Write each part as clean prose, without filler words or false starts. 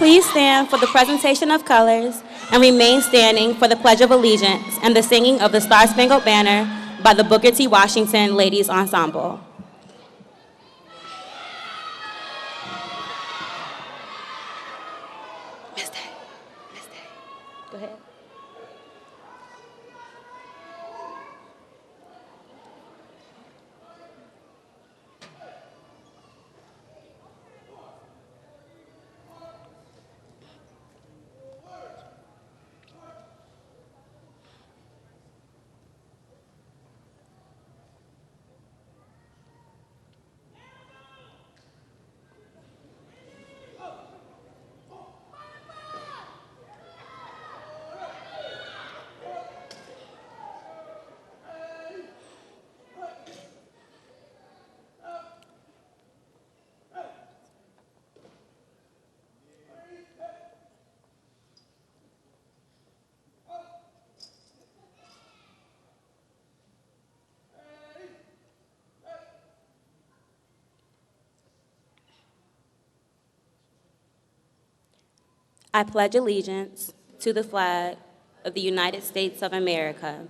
please stand for the presentation of colors and remain standing for the Pledge of Allegiance and the singing of the Star-Spangled Banner by the Booker T. Washington Ladies Ensemble. Go ahead. I pledge allegiance to the flag of the United States of America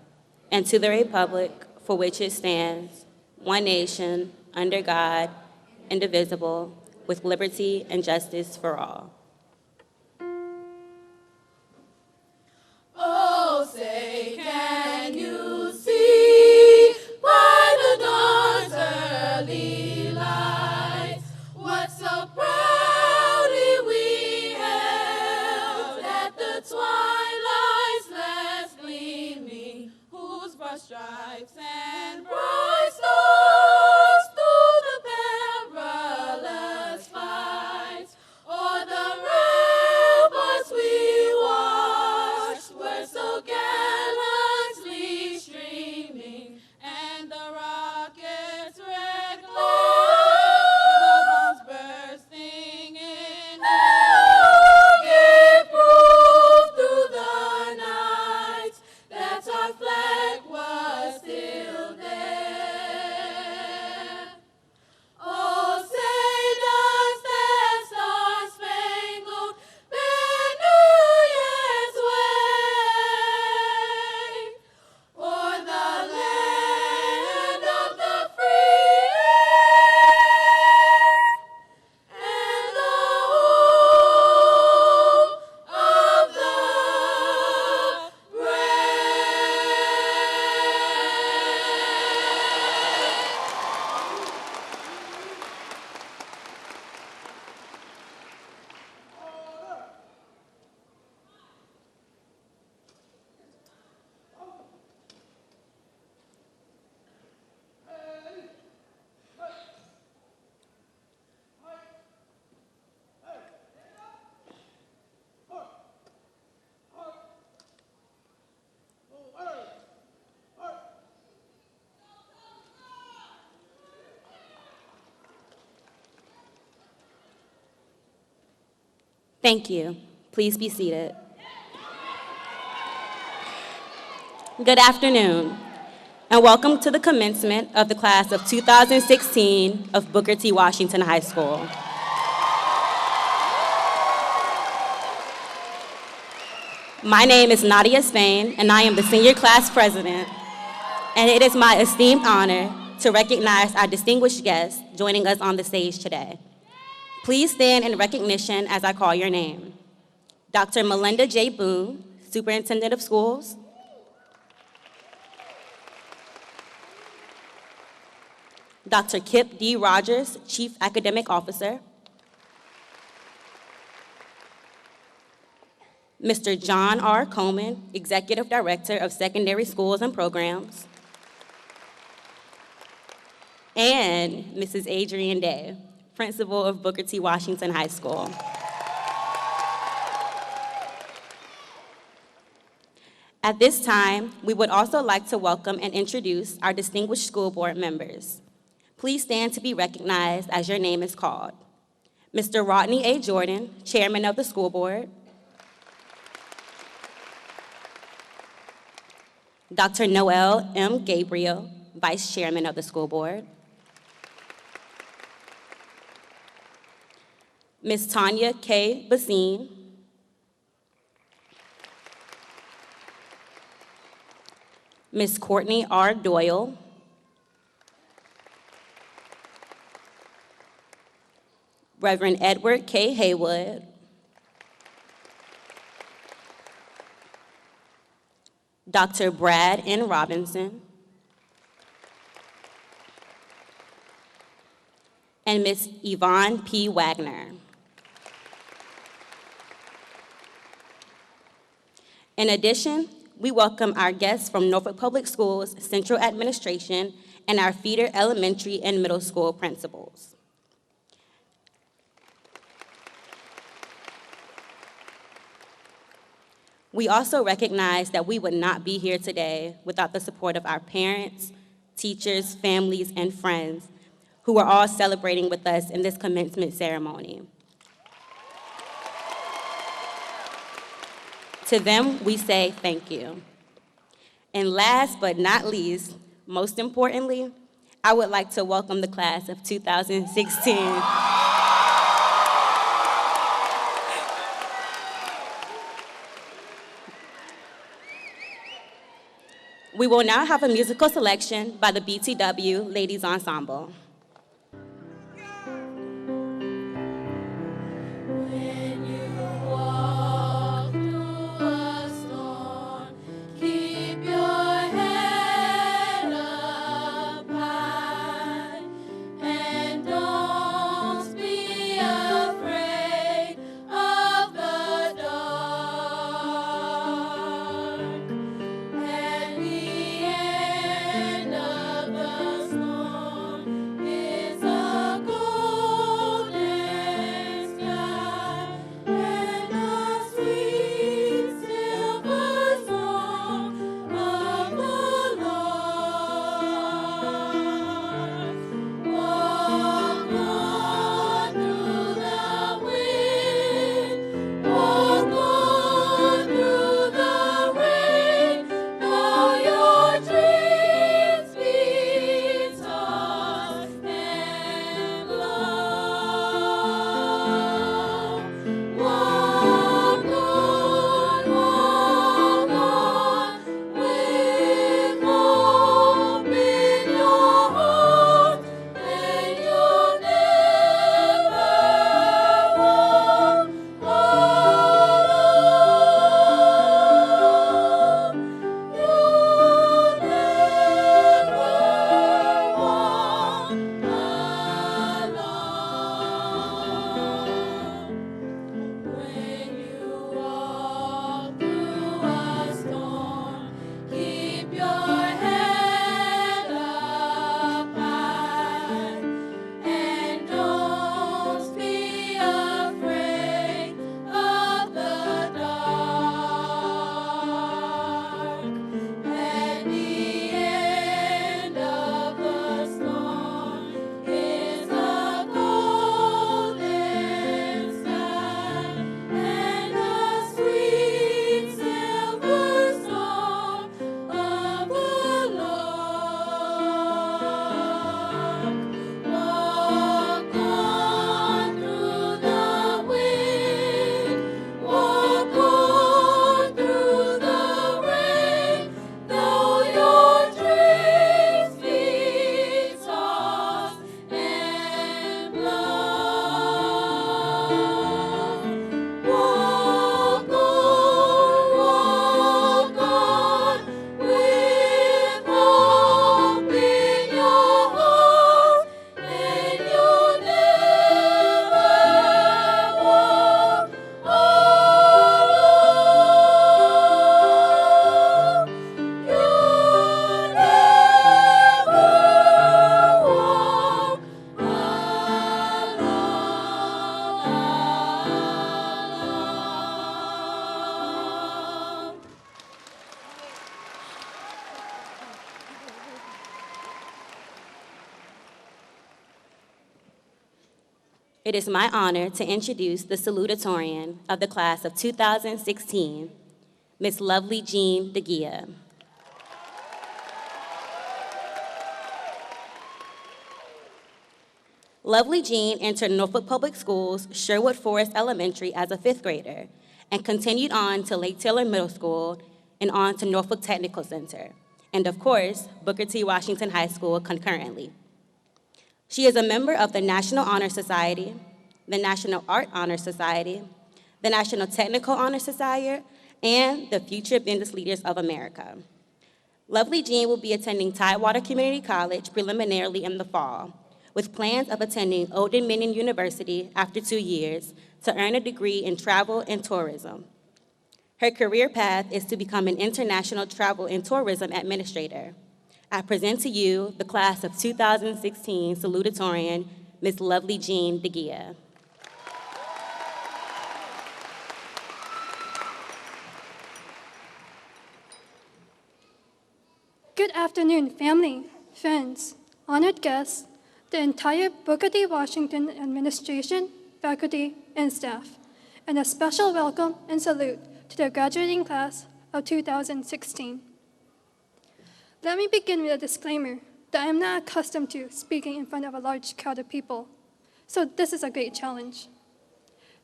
and to the republic for which it stands, one nation, under God, indivisible, with liberty and justice for all. Oh, say, can you see by the dawn's early light what so proudly we held at the twilight's last gleaming, whose broad stripes and bright stars through the perilous fight, o'er the ramparts we watched were so gallantly streaming, and the rocket's red glow, the bombs bursting in air, gave proof through the night that our flag was still there. Oh, say does that star-spangled banner yet wave o'er the land of the free and the home of the Thank you. Please be seated. Good afternoon, and welcome to the commencement of the class of 2016 of Booker T. Washington High School. My name is Nadia Spain, and I am the senior class president, and it is my esteemed honor to recognize our distinguished guests joining us on the stage today. Please stand in recognition as I call your name. Dr. Melinda J. Boone, Superintendent of Schools. Dr. Kip D. Rogers, Chief Academic Officer. Mr. John R. Coleman, Executive Director of Secondary Schools and Programs. And Mrs. Adrienne Day, Principal of Booker T. Washington High School. At this time, we would also like to welcome and introduce our distinguished school board members. Please stand to be recognized as your name is called. Mr. Rodney A. Jordan, Chairman of the School Board. Dr. Noel M. Gabriel, Vice Chairman of the School Board. Ms. Tanya K. Basine, Ms. Courtney R. Doyle, Reverend Edward K. Haywood, Dr. Brad N. Robinson, and Ms. Yvonne P. Wagner. In addition, we welcome our guests from Norfolk Public Schools Central Administration and our feeder elementary and middle school principals. We also recognize that we would not be here today without the support of our parents, teachers, families, and friends who are all celebrating with us in this commencement ceremony. To them, we say thank you. And last but not least, most importantly, I would like to welcome the class of 2016. We will now have a musical selection by the BTW Ladies Ensemble. When you walk through a storm, keep your head up high, and don't be afraid of the dark. At the end of the storm is a golden sky and a sweet silver song of the Lord. Walk on through the wind, walk on through the rain, though your dreams be tossed and blown. Walk on, with hope in your heart, and you'll never walk alone. You'll never walk alone. When you walk through a storm, keep your head up high, and don't be afraid of the dark. At the end of the storm is a golden sky and a sweet silver song of the Lord. Walk on through the wind, walk on through the rain, though your dreams be tossed and blown. Walk on, with hope in your heart, and you'll never walk alone. You'll never walk alone. It is my honor to introduce the salutatorian of the class of 2016, Ms. Lovely Jean DeGia. Lovely Jean entered Norfolk Public Schools, Sherwood Forest Elementary as a fifth grader, and continued on to Lake Taylor Middle School and on to Norfolk Technical Center, and of course, Booker T. Washington High School concurrently. She is a member of the National Honor Society, the National Art Honor Society, the National Technical Honor Society, and the Future Business Leaders of America. Lovely Jean will be attending Tidewater Community College preliminarily in the fall, with plans of attending Old Dominion University after 2 years to earn a degree in travel and tourism. Her career path is to become an international travel and tourism administrator. I present to you the class of 2016 salutatorian, Ms. Lovely Jean DeGia. Good afternoon, family, friends, honored guests, the entire Booker T. Washington administration, faculty, and staff, and a special welcome and salute to the graduating class of 2016. Let me begin with a disclaimer that I am not accustomed to speaking in front of a large crowd of people, so this is a great challenge.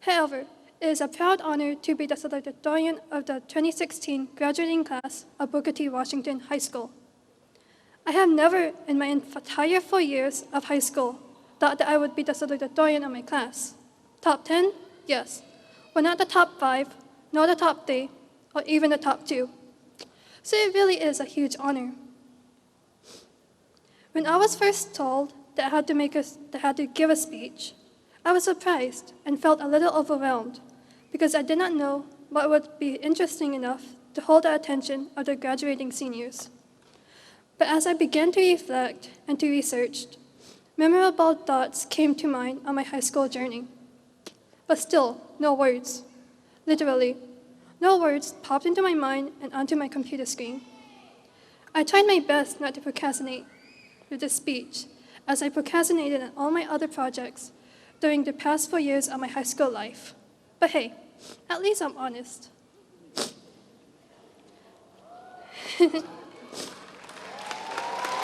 However, it is a proud honor to be the salutatorian of the 2016 graduating class of Booker T. Washington High School. I have never in my entire 4 years of high school thought that I would be the salutatorian of my class. Top 10? Yes. But not the top 5, nor the top 3, or even the top 2. So it really is a huge honor. When I was first told that I had to give a speech, I was surprised and felt a little overwhelmed because I did not know what would be interesting enough to hold the attention of the graduating seniors. But as I began to reflect and to research, memorable thoughts came to mind on my high school journey. But still, no words. Literally, no words popped into my mind and onto my computer screen. I tried my best not to procrastinate with this speech, as I procrastinated on all my other projects during the past 4 years of my high school life. But hey, at least I'm honest.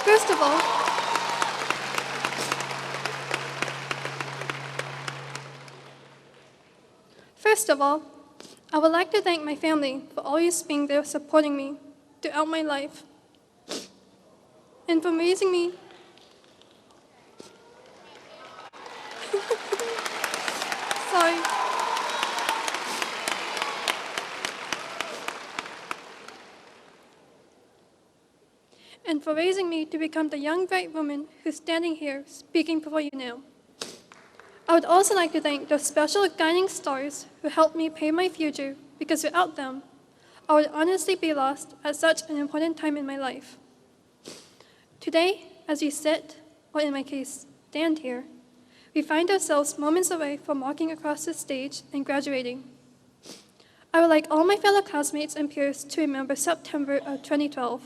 First of all, I would like to thank my family for always being there supporting me throughout my life and for raising me. Sorry. And for raising me to become the young, bright woman who's standing here speaking before you now. I would also like to thank those special guiding stars who helped me pave my future, because without them, I would honestly be lost at such an important time in my life. Today, as we sit, or in my case, stand here, we find ourselves moments away from walking across the stage and graduating. I would like all my fellow classmates and peers to remember September of 2012,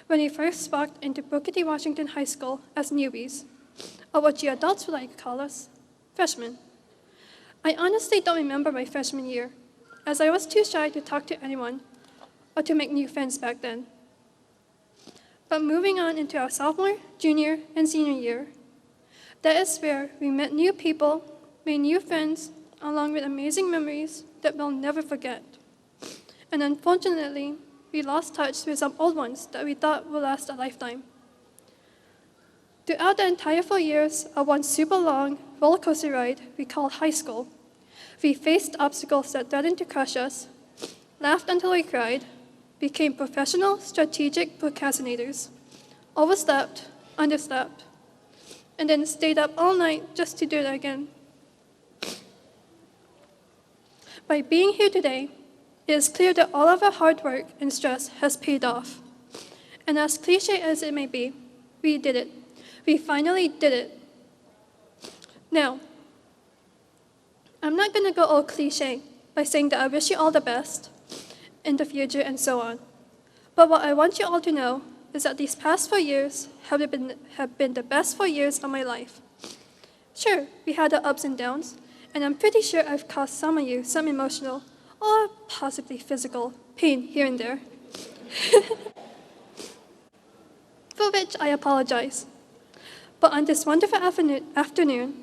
when we first walked into Booker T. Washington High School as newbies, or what you adults would like to call us, freshmen. I honestly don't remember my freshman year, as I was too shy to talk to anyone or to make new friends back then. But moving on into our sophomore, junior, and senior year, that is where we met new people, made new friends, along with amazing memories that we'll never forget. And unfortunately, we lost touch with some old ones that we thought would last a lifetime. Throughout the entire 4 years of one super long roller coaster ride we called high school, we faced obstacles that threatened to crush us, laughed until we cried, became professional, strategic procrastinators, overslept, underslept, and then stayed up all night just to do it again. By being here today, it is clear that all of our hard work and stress has paid off. And as cliche as it may be, we did it. We finally did it. Now, I'm not going to go all cliche by saying that I wish you all the best in the future and so on. But what I want you all to know is that these past 4 years have been the best 4 years of my life. Sure, we had our ups and downs, and I'm pretty sure I've caused some of you some emotional or possibly physical pain here and there. For which I apologize. But on this wonderful afternoon,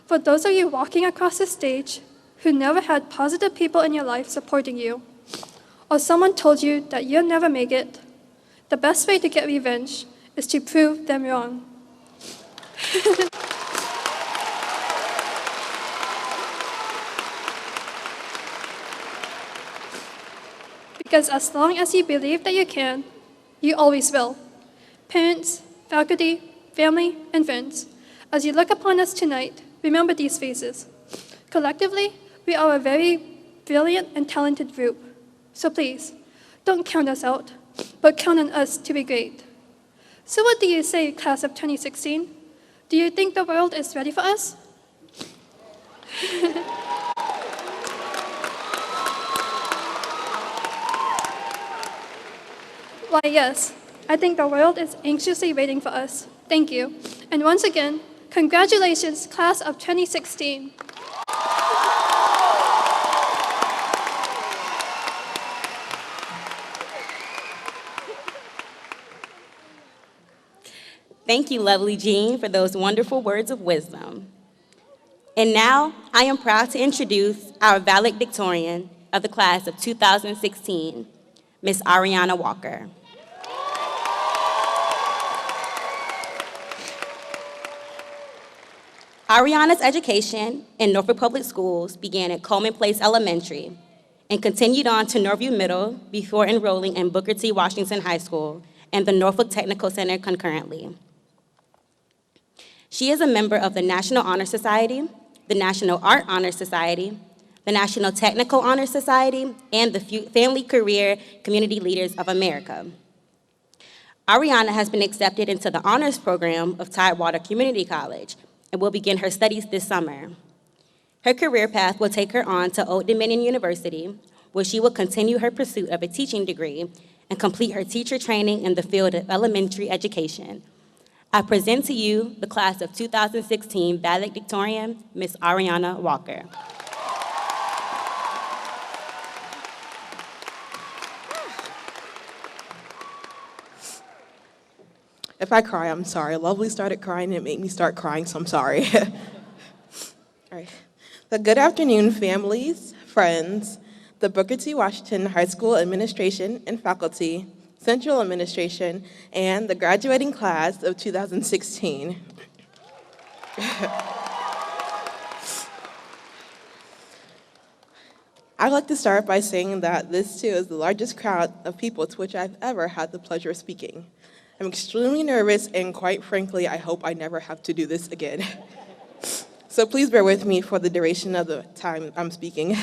for those of you walking across the stage who never had positive people in your life supporting you, or someone told you that you'll never make it, the best way to get revenge is to prove them wrong. Because as long as you believe that you can, you always will. Parents, faculty, family, and friends, as you look upon us tonight, remember these faces. Collectively, we are a very brilliant and talented group. So please, don't count us out, but count on us to be great. So what do you say, class of 2016? Do you think the world is ready for us? Why, yes, I think the world is anxiously waiting for us. Thank you. And once again, congratulations, class of 2016. Thank you, lovely Jean, for those wonderful words of wisdom. And now, I am proud to introduce our valedictorian of the class of 2016, Ms. Ariana Walker. Ariana's education in Norfolk Public Schools began at Coleman Place Elementary and continued on to Norview Middle before enrolling in Booker T. Washington High School and the Norfolk Technical Center concurrently. She is a member of the National Honor Society, the National Art Honor Society, the National Technical Honor Society, and the Family Career Community Leaders of America. Ariana has been accepted into the honors program of Tidewater Community College and will begin her studies this summer. Her career path will take her on to Old Dominion University, where she will continue her pursuit of a teaching degree and complete her teacher training in the field of elementary education. I present to you the class of 2016 valedictorian, Ms. Ariana Walker. If I cry, I'm sorry. Lovely started crying and it made me start crying, so I'm sorry. All right. So good afternoon, families, friends, the Booker T. Washington High School administration and faculty, central administration, and the graduating class of 2016. I'd like to start by saying that this, too, is the largest crowd of people to which I've ever had the pleasure of speaking. I'm extremely nervous, and quite frankly, I hope I never have to do this again. So please bear with me for the duration of the time I'm speaking.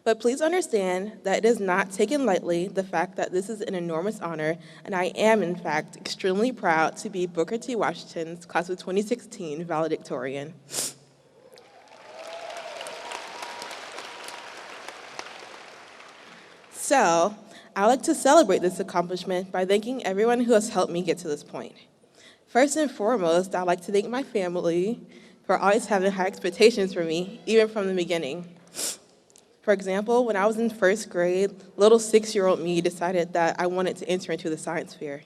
But please understand that it is not taken lightly, the fact that this is an enormous honor, and I am, in fact, extremely proud to be Booker T. Washington's class of 2016 valedictorian. So, I'd like to celebrate this accomplishment by thanking everyone who has helped me get to this point. First and foremost, I'd like to thank my family for always having high expectations for me, even from the beginning. For example, when I was in first grade, little 6-year-old me decided that I wanted to enter into the science fair.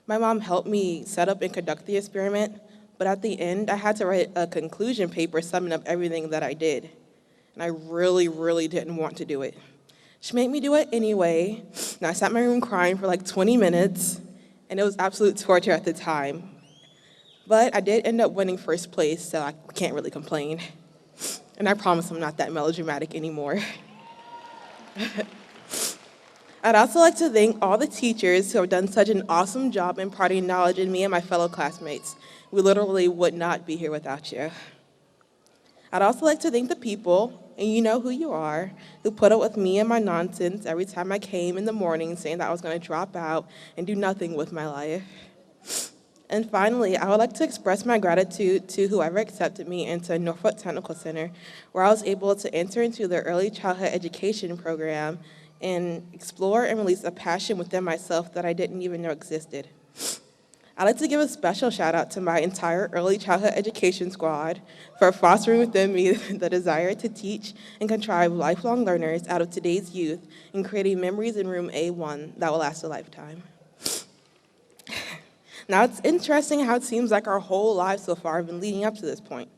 My mom helped me set up and conduct the experiment, but at the end, I had to write a conclusion paper summing up everything that I did. And I really, really didn't want to do it. She made me do it anyway, and I sat in my room crying for like 20 minutes, and it was absolute torture at the time. But I did end up winning first place, so I can't really complain. And I promise I'm not that melodramatic anymore. I'd also like to thank all the teachers who have done such an awesome job imparting knowledge in me and my fellow classmates. We literally would not be here without you. I'd also like to thank the people, and you know who you are, who put up with me and my nonsense every time I came in the morning saying that I was going to drop out and do nothing with my life. And finally, I would like to express my gratitude to whoever accepted me into Norfolk Technical Center, where I was able to enter into their early childhood education program and explore and release a passion within myself that I didn't even know existed. I'd like to give a special shout out to my entire early childhood education squad for fostering within me the desire to teach and contrive lifelong learners out of today's youth and creating memories in room A1 that will last a lifetime. Now, it's interesting how it seems like our whole lives so far have been leading up to this point.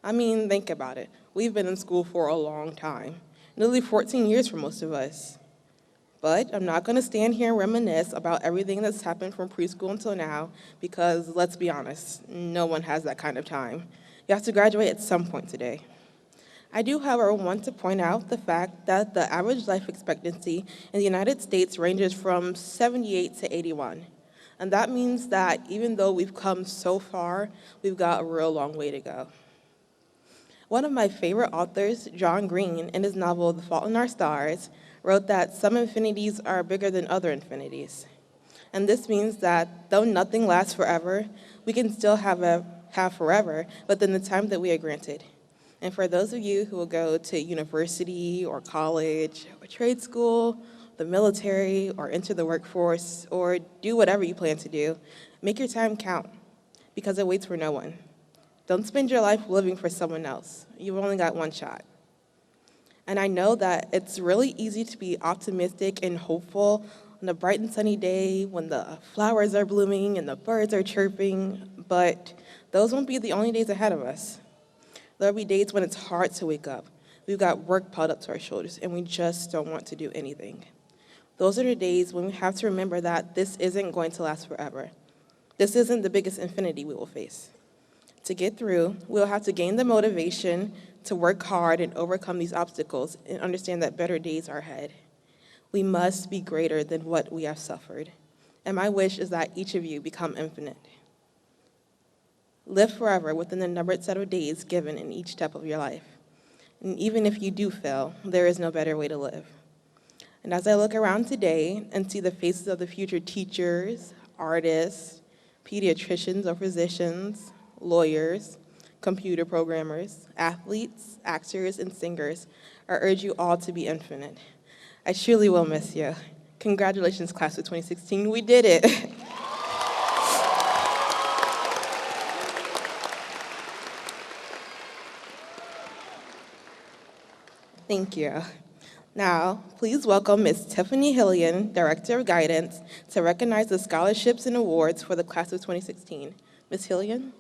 I mean, think about it. We've been in school for a long time, nearly 14 years for most of us. But I'm not going to stand here and reminisce about everything that's happened from preschool until now, because let's be honest, no one has that kind of time. You have to graduate at some point today. I do, however, want to point out the fact that the average life expectancy in the United States ranges from 78 to 81. And that means that even though we've come so far, we've got a real long way to go. One of my favorite authors, John Green, in his novel The Fault in Our Stars, wrote that some infinities are bigger than other infinities. And this means that though nothing lasts forever, we can still have forever within the time that we are granted. And for those of you who will go to university or college or trade school, the military, or enter the workforce, or do whatever you plan to do, make your time count, because it waits for no one. Don't spend your life living for someone else. You've only got one shot. And I know that it's really easy to be optimistic and hopeful on a bright and sunny day when the flowers are blooming and the birds are chirping, but those won't be the only days ahead of us. There'll be days when it's hard to wake up. We've got work piled up to our shoulders, and we just don't want to do anything. Those are the days when we have to remember that this isn't going to last forever. This isn't the biggest infinity we will face. To get through, we'll have to gain the motivation to work hard and overcome these obstacles and understand that better days are ahead. We must be greater than what we have suffered. And my wish is that each of you become infinite. Live forever within the numbered set of days given in each step of your life. And even if you do fail, there is no better way to live. And as I look around today and see the faces of the future teachers, artists, pediatricians or physicians, lawyers, computer programmers, athletes, actors, and singers, I urge you all to be infinite. I surely will miss you. Congratulations, class of 2016, we did it. Thank you. Now, please welcome Ms. Tiffany Hillian, Director of Guidance, to recognize the scholarships and awards for the class of 2016. Ms. Hillian?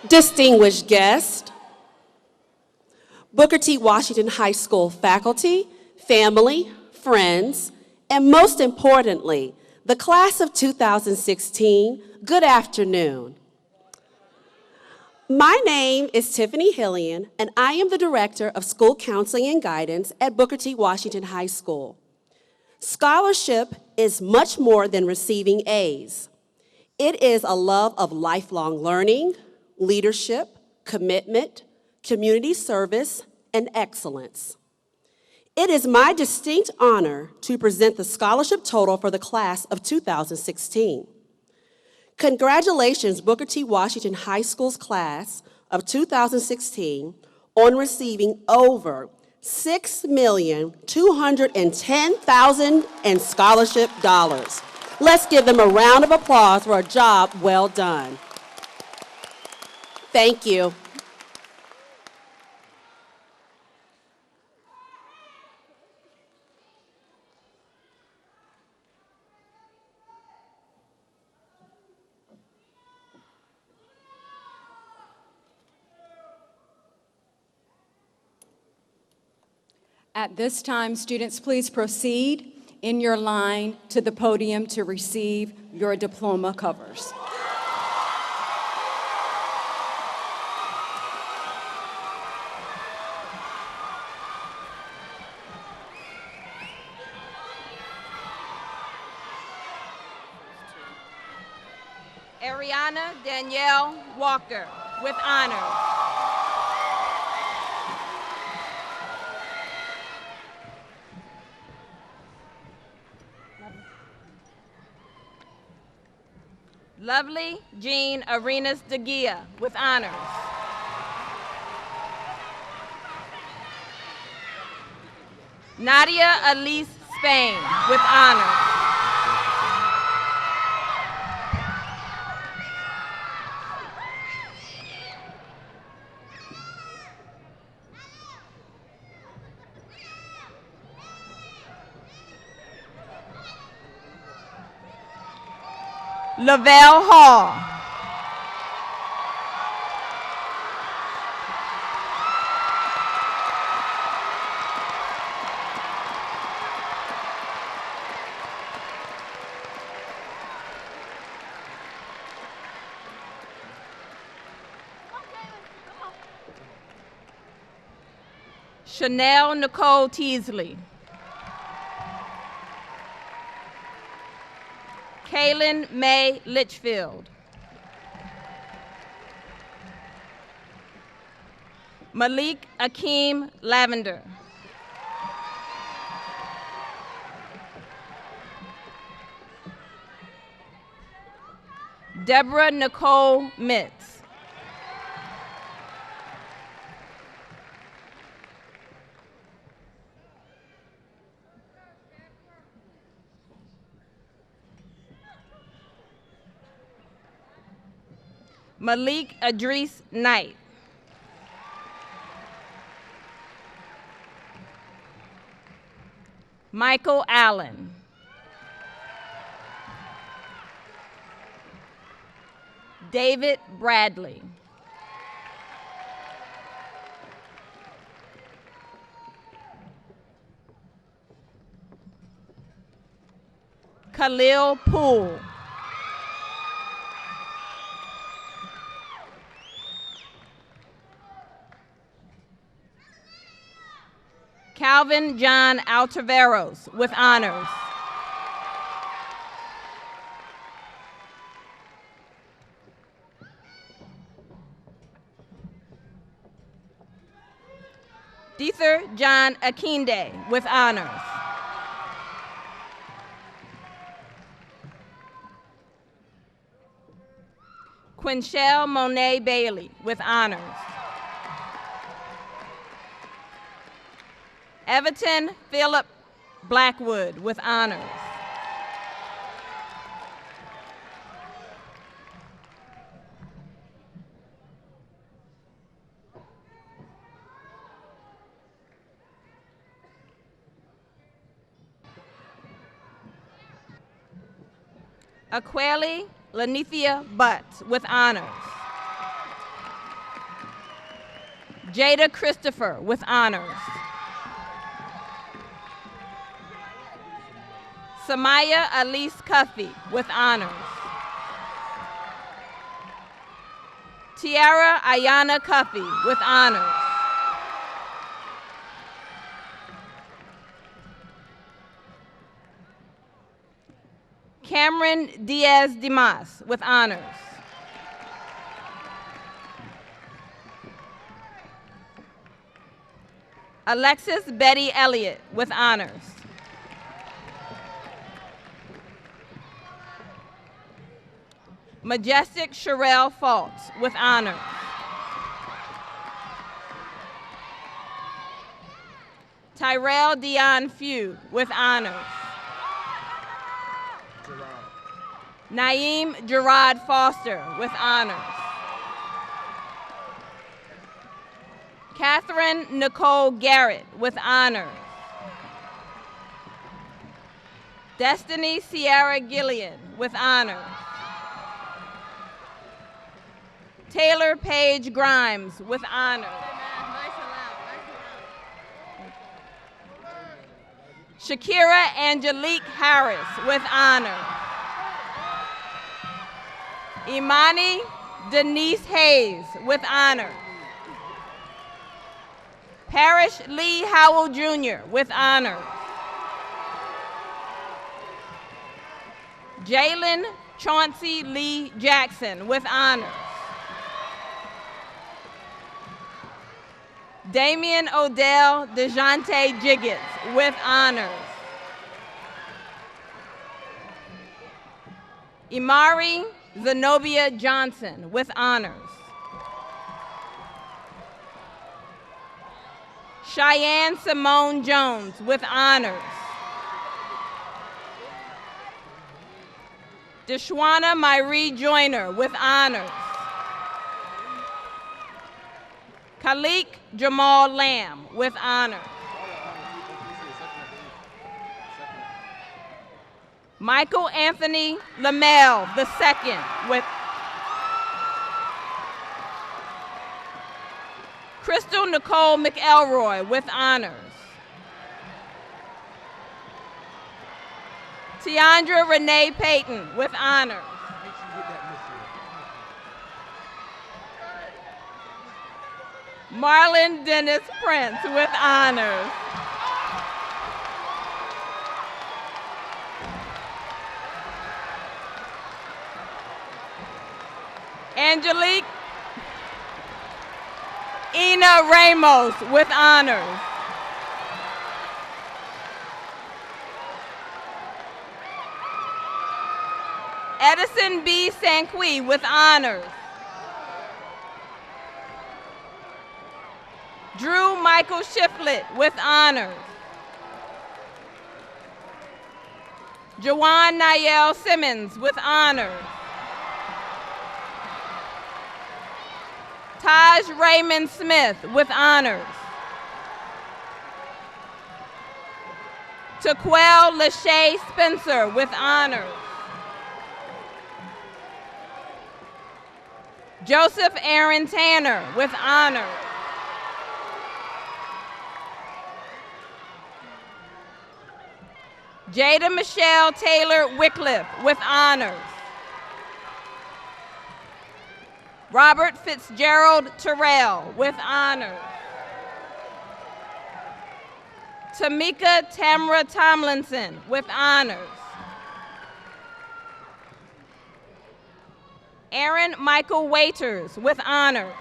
Distinguished guests, Booker T. Washington High School faculty, family, friends, and most importantly, the class of 2016, good afternoon. My name is Tiffany Hillian, and I am the Director of School Counseling and Guidance at Booker T. Washington High School. Scholarship is much more than receiving A's. It is a love of lifelong learning, leadership, commitment, community service, and excellence. It is my distinct honor to present the scholarship total for the class of 2016. Congratulations, Booker T. Washington High School's class of 2016 on receiving over $6,210,000 in scholarship dollars. Let's give them a round of applause for a job well done. Thank you. At this time, students, please proceed in your line to the podium to receive your diploma covers. Ariana Danielle Walker, with honors. Lovely Jean Arenas DeGia, with honors. Nadia Elise Spain, with honors. Lavelle Hall. Chanel Nicole Teasley. Kaylin May Litchfield. Malik Akeem Lavender. Deborah Nicole Mitz. Malik Adris Knight. Michael Allen. David Bradley. Khalil Poole. Calvin John Altaveros with honors. Deether John Akinde with honors. Quinchelle Monet Bailey with honors. Everton Philip Blackwood with honors. Aqueli Lanithia Butt with honors. Jada Christopher with honors. Samaya Elise Cuffey with honors. Tiara Ayana Cuffey with honors. Cameron Diaz Dimas with honors. Alexis Betty Elliott with honors. Majestic Sherelle Fultz with honors. Tyrell Dion Few with honors. Naeem Gerard Foster with honors. Catherine Nicole Garrett with honors. Destiny Sierra Gillian with honors. Taylor Paige Grimes with honors. Shakira Angelique Harris with honors. Imani Denise Hayes with honors. Parrish Lee Howell Jr. with honors. Jalen Chauncey Lee Jackson with honors. Damian Odell DeJounte Jiggets with honors. Imari Zenobia Johnson with honors. Cheyenne Simone Jones with honors. Deshwana Myrie Joyner with honors. Khalik Jamal Lamb with honors. Michael Anthony Lamel II with Crystal Nicole McElroy with honors. Tiandra Renee Payton with honors. Marlon Dennis Prince with honors. Angelique Ina Ramos with honors. Edison B. Sanqui with honors. Drew Michael Shiflett with honors. Jawan Niel Simmons with honors. Taj Raymond Smith with honors. Taquel Lachey Spencer with honors. Joseph Aaron Tanner with honors. Jada Michelle Taylor Wycliffe with honors. Robert Fitzgerald Terrell with honors. Tamika Tamra Tomlinson with honors. Aaron Michael Waiters with honors.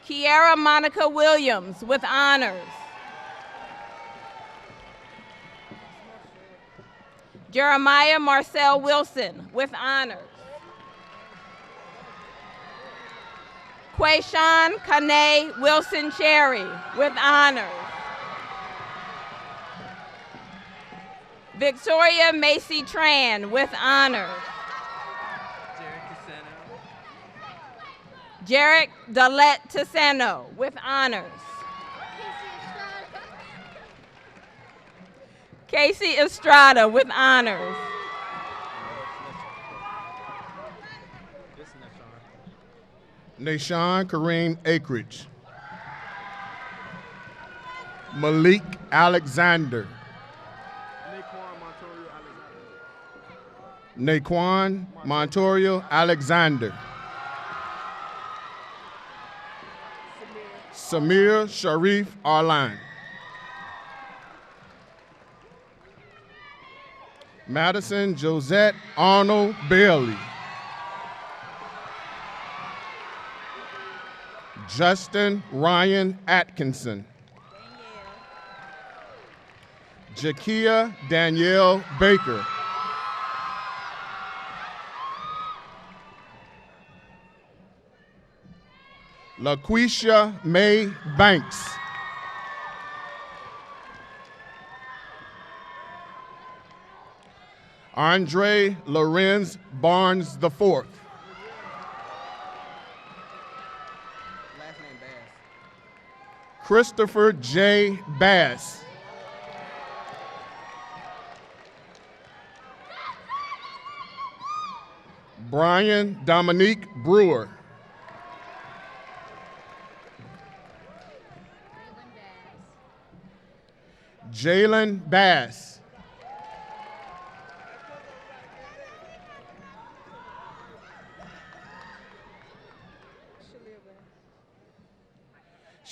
Kiara Monica Williams with honors. Jeremiah Marcel Wilson with honors. Quayshawn Kane Wilson Cherry with honors. Victoria Macy Tran with honors. Jarek Dalet Tisano with honors. Casey Estrada with honors. Nashawn Kareem Akridge. Malik Alexander. Naquan Montorio Alexander. Samir Sharif Arline. Madison Josette Arnold Bailey. Justin Ryan Atkinson. Jakia Danielle Baker. LaQuisha Mae Banks. Andre Lorenz Barnes IV. Last name Bass. Christopher J. Bass. Brian Dominique Brewer. Jalen Bass.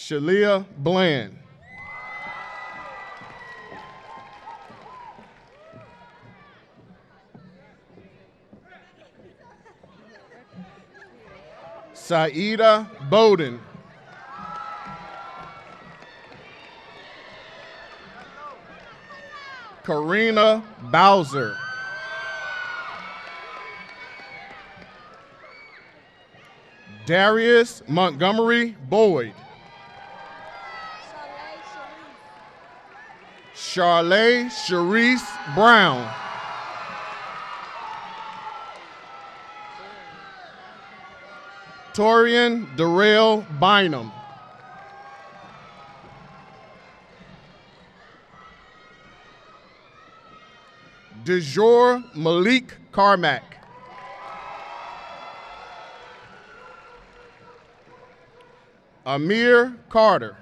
Shalia Bland. Saida Bowden. Karina Bowser. Darius Montgomery Boyd. Charlay Sharice Brown. Torian Darrell Bynum. DeJour Malik Carmack. Amir Carter.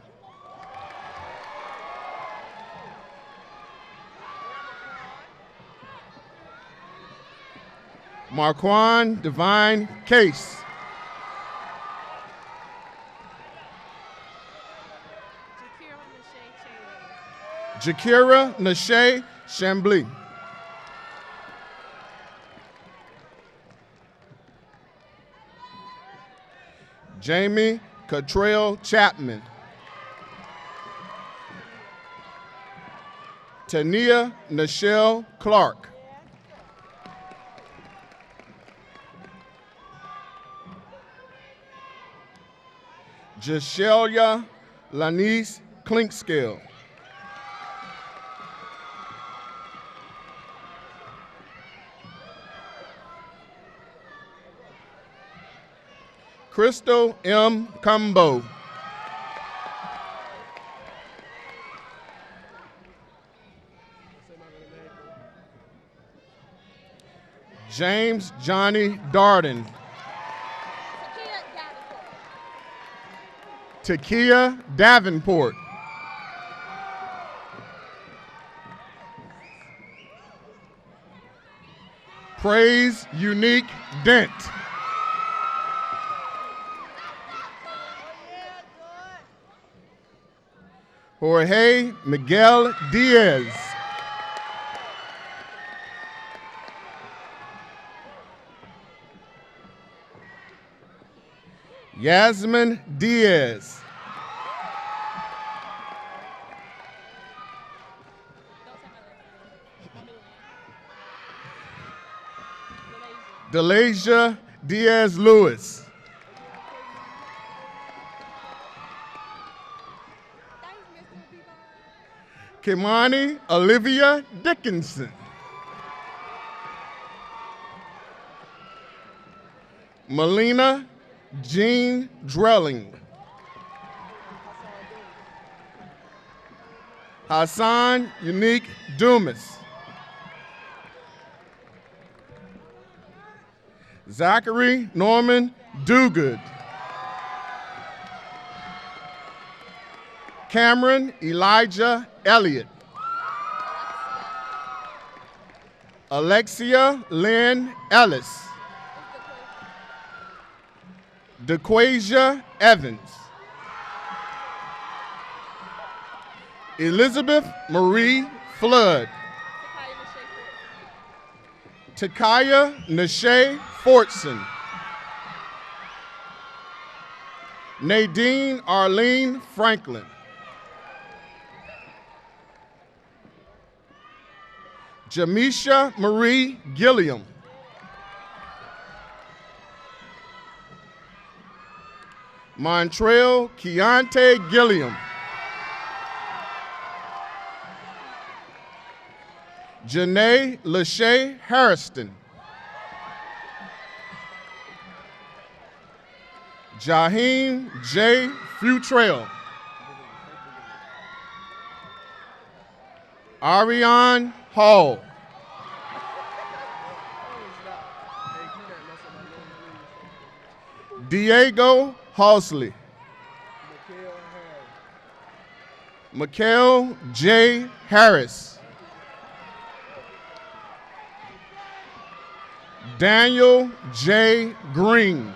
Marquand Divine Case. Jakira Nashay Chambly. Jamie Cottrell Chapman. Tania Nichelle Clark. Jashelia Lanice Clinkscale. Crystal M. Cumbo. James Johnny Darden. Takia Davenport. Praise Unique Dent. Jorge Miguel Diaz. Yasmin Diaz. Delasia Diaz Lewis. Kimani Olivia Dickinson. Melina Jean Drelling. Hassan Unique Dumas. Zachary Norman Duguid. Cameron Elijah Elliott. Alexia Lynn Ellis. DeQuasia Evans. Elizabeth Marie Flood. Takaya Nashay Fortson. Nadine Arlene Franklin. Jamisha Marie Gilliam. Montrell Keontae Gilliam. Janae Lachey Harrison. Jaheem J. Futrell. Ariane Hall. Diego Halsley. Mikhail J. Harris. Daniel J. Green.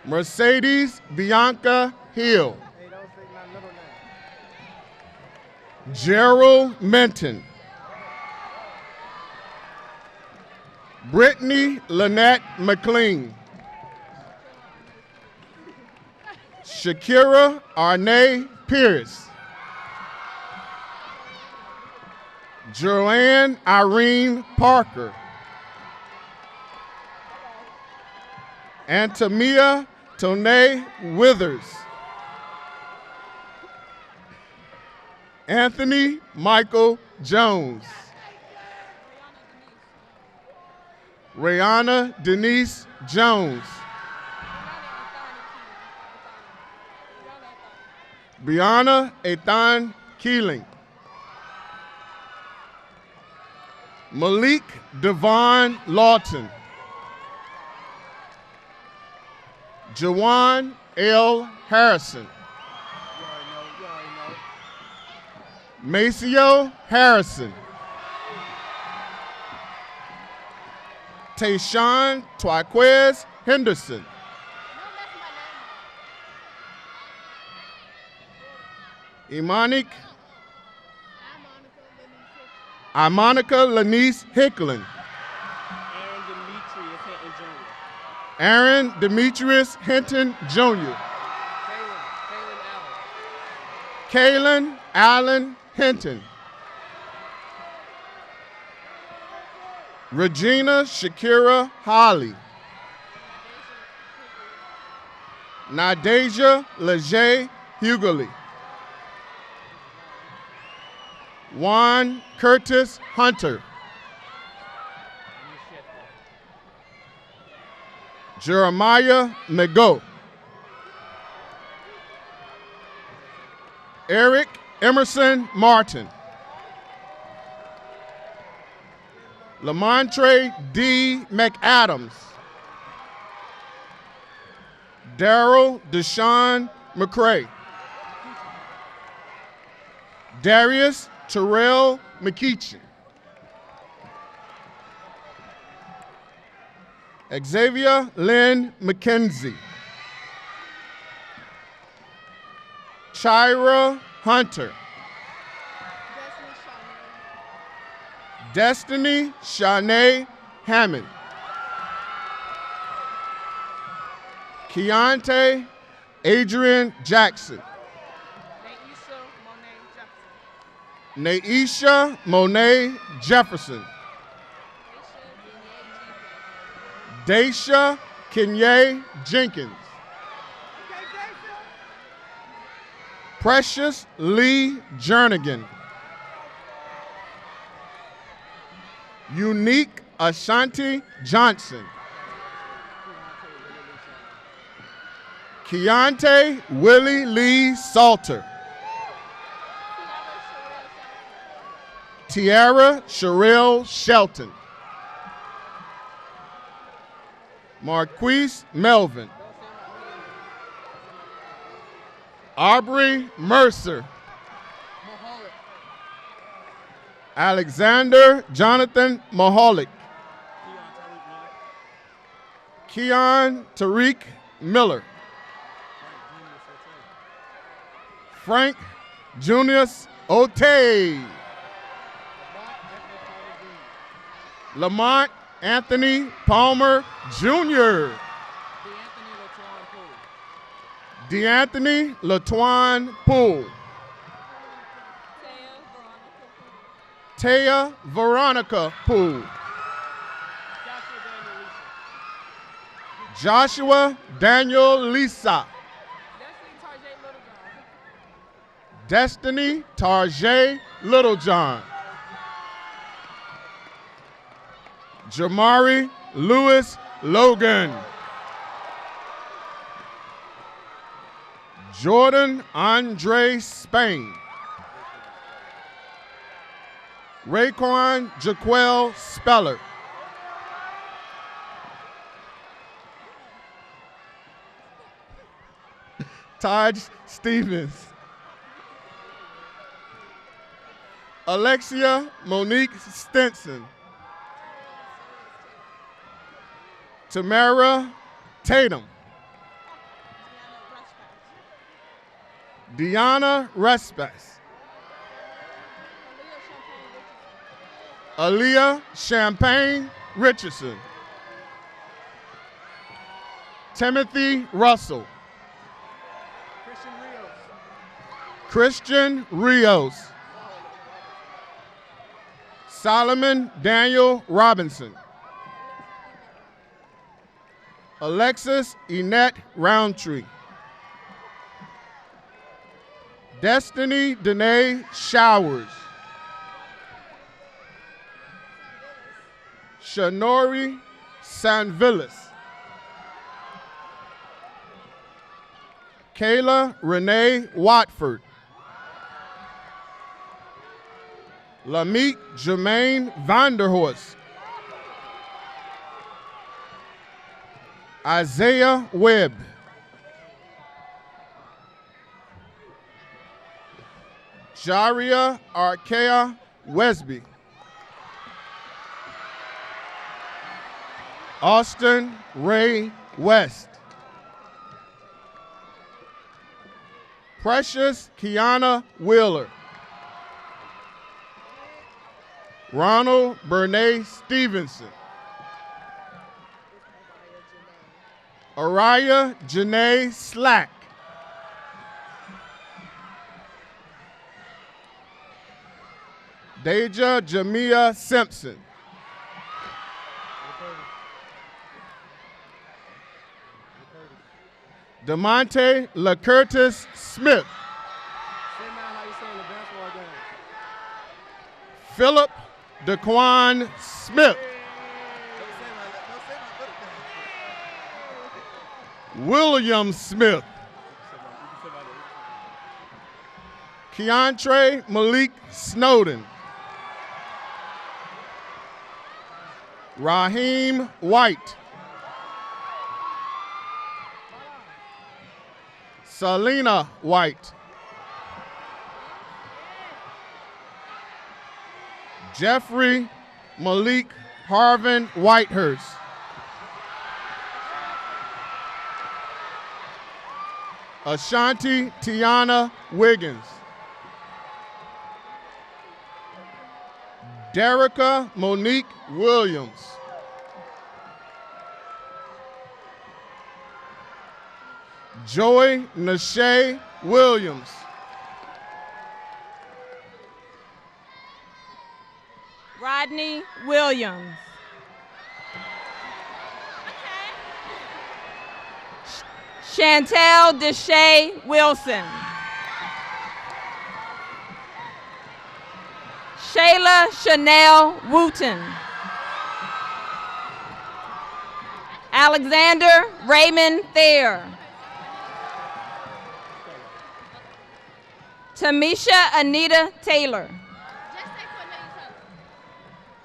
Mercedes Bianca Hill. Gerald Menton. Brittany Lynette McLean. Shakira Arnay Pierce. Joanne Irene Parker. Antamia Tone Withers. Anthony Michael Jones. Rayana Denise Jones. Brianna Ethan Keeling. Malik Devon Lawton. Jawan L. Harrison. Maceo Harrison. Tayshawn Twaquez Henderson. Imonica Lanice Hickland. Aaron Demetrius Hinton Jr. Kaylin Allen Hinton. Regina Shakira Holly. Nadeja Lejeune Hughley. Juan Curtis Hunter. Jeremiah Migo. Eric Emerson Martin. Lamontre D. McAdams. Daryl Deshaun McCray. Darius Terrell McKeechin. Xavier Lynn McKenzie. Chira Hunter. Destiny Shanae Hammond. Keontae Adrian Jackson. Naisha Monet Jefferson. Daisha Kenye Jenkins. Precious Lee Jernigan. Unique Ashanti Johnson. Keontae Willie Lee Salter. Tiara Sherrill Shelton. Marquise Melvin. Aubrey Mercer. Alexander Jonathan Mahalik. Keon Tariq Miller. Frank Junius Otey. Lamont Anthony Palmer Jr. DeAnthony Latuan Poole. Taya Veronica Poole. Joshua Daniel Lisa. Destiny Tarjay Littlejohn. Jamari Lewis Logan. Jordan Andre Spain. Raekwon Jaquel Speller. Taj Stevens. Alexia Monique Stinson. Tamara Tatum. Deanna Respes. Aaliyah Champagne Richardson. Timothy Russell. Christian Rios. Solomon Daniel Robinson. Alexis Enette Roundtree. Destiny Danae Showers. Shanori Sanvillis. Kayla Renee Watford. Lameek Jermaine Vanderhorst. Isaiah Webb. Jaria Arkea Wesby. Austin Ray West. Precious Kiana Wheeler. Ronald Bernay Stevenson. Araya Janae Slack. Deja Jamia Simpson. DeMonte LaCurtis Smith. Philip DeQuan Smith. William Smith. Keontre Malik Snowden. Raheem White. Selena White. Jeffrey Malik Harvin Whitehurst. Ashanti Tiana Wiggins. Derica Monique Williams. Joy Nashay Williams. Rodney Williams. Chantel Deshay Wilson. Shayla Chanel Wooten. Alexander Raymond Thayer. Tamisha Anita Taylor.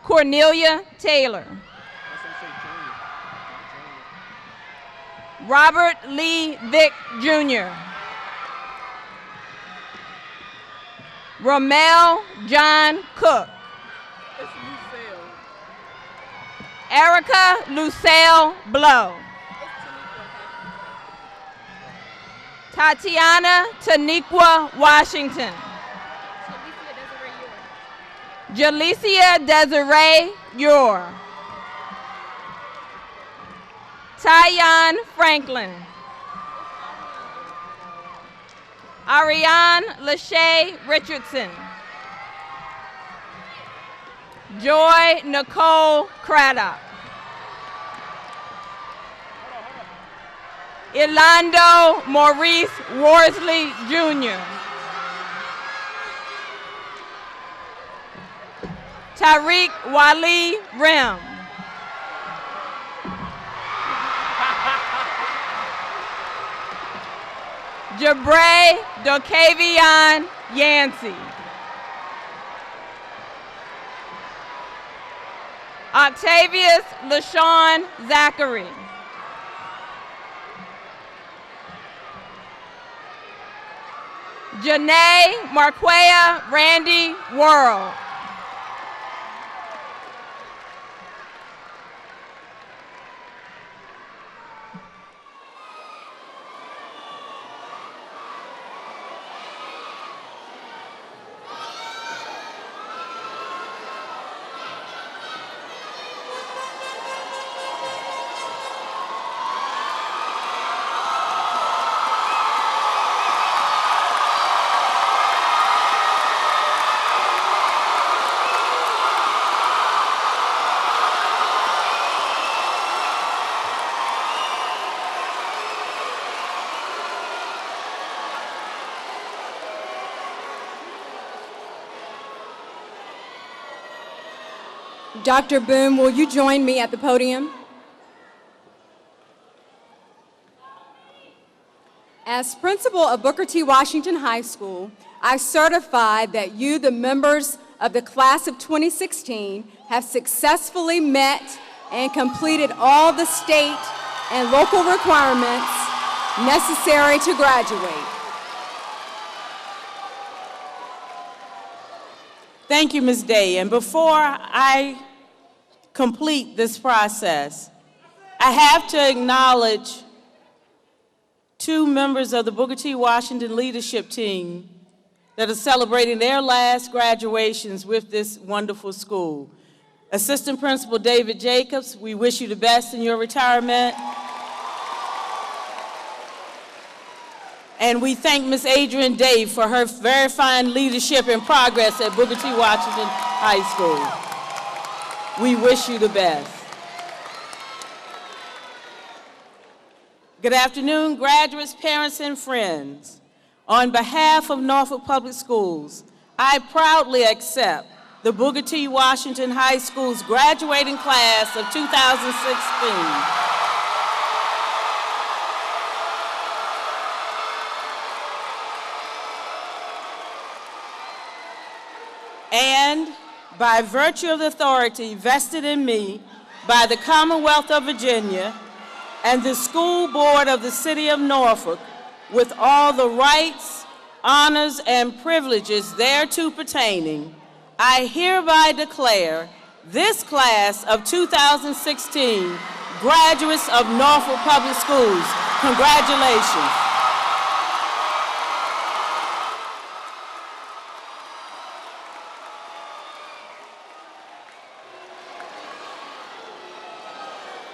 Cornelia Taylor. Robert Lee Vick Jr. Ramel John Cook. Erica Lucille Blow. Tatiana Taniqua Washington. Jalicia Desiree Yor. Tyon Franklin. Ariane Lachey Richardson. Joy Nicole Craddock. Ilando Maurice Worsley Jr. Tariq Wali Rim. Jabray Dokavion Yancey. Octavius LaShawn Zachary. Janae Marquea Randy Worrell. Dr. Boone, will you join me at the podium? As principal of Booker T. Washington High School, I certify that you, the members of the class of 2016 have successfully met and completed all the state and local requirements necessary to graduate. Thank you, Ms. Day. And before I complete this process, I have to acknowledge two members of the Booker T. Washington leadership team that are celebrating their last graduations with this wonderful school. Assistant Principal David Jacobs, we wish you the best in your retirement. And we thank Ms. Adrienne Day for her very fine leadership and progress at Booker T. Washington High School. We wish you the best. Good afternoon, graduates, parents, and friends. On behalf of Norfolk Public Schools, I proudly accept the Booker T. Washington High School's graduating class of 2016. And by virtue of the authority vested in me by the Commonwealth of Virginia and the School Board of the City of Norfolk, with all the rights, honors, and privileges thereto pertaining, I hereby declare this class of 2016 graduates of Norfolk Public Schools. Congratulations.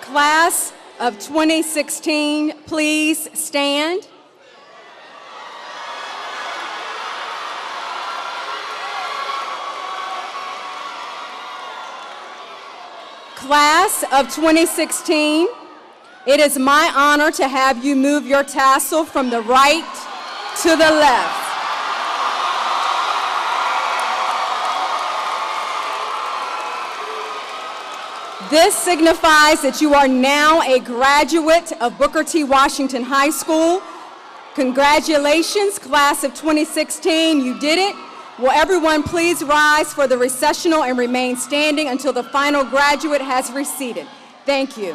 Class of 2016, please stand. Class of 2016, it is my honor to have you move your tassel from the right to the left. This signifies that you are now a graduate of Booker T. Washington High School. Congratulations, class of 2016, you did it. Will everyone please rise for the recessional and remain standing until the final graduate has receded. Thank you.